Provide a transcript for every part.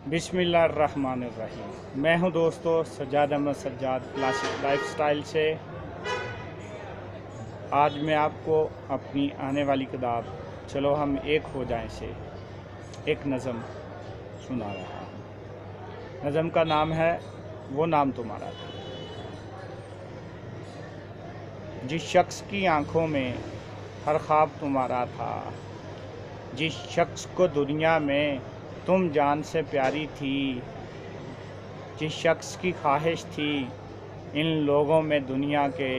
बिस्मिल्लाहिर्रहमानिर्रहीम। मैं हूं दोस्तों सज्जाद अहमद सज्जाद क्लासिक लाइफस्टाइल से। आज मैं आपको अपनी आने वाली किताब चलो हम एक हो जाएं से एक नज़म सुना रहा हूं। नज़म का नाम है वो नाम तुम्हारा था। जिस शख्स की आंखों में हर ख्वाब तुम्हारा था, जिस शख्स को दुनिया में तुम जान से प्यारी थी, जिस शख्स की ख्वाहिश थी इन लोगों में दुनिया के,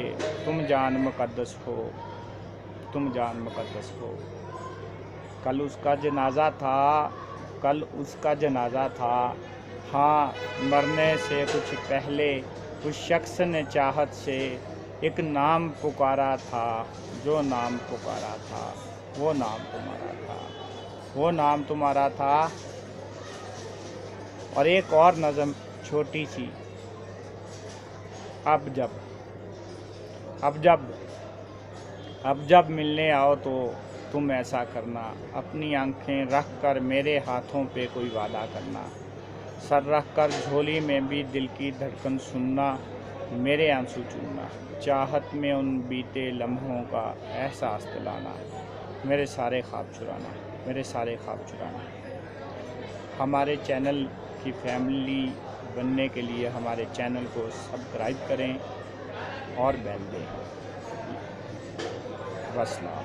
तुम जान मुक़द्दस हो, तुम जान मुक़द्दस हो। कल उसका जनाज़ा था, हाँ मरने से कुछ पहले उस शख्स ने चाहत से एक नाम पुकारा था। जो नाम पुकारा था वो नाम तुम्हारा था, वो नाम तुम्हारा था। और एक और नज़म छोटी सी। अब जब मिलने आओ तो तुम ऐसा करना, अपनी आंखें रख कर मेरे हाथों पे कोई वादा करना, सर रख कर झोली में भी दिल की धड़कन सुनना, मेरे आंसू चूमना, चाहत में उन बीते लम्हों का एहसास दिलाना, मेरे सारे ख्वाब चुराना, मेरे सारे ख्वाब चुराना। हमारे चैनल की फैमिली बनने के लिए हमारे चैनल को सब्सक्राइब करें और बेल दें। वस्सलाम।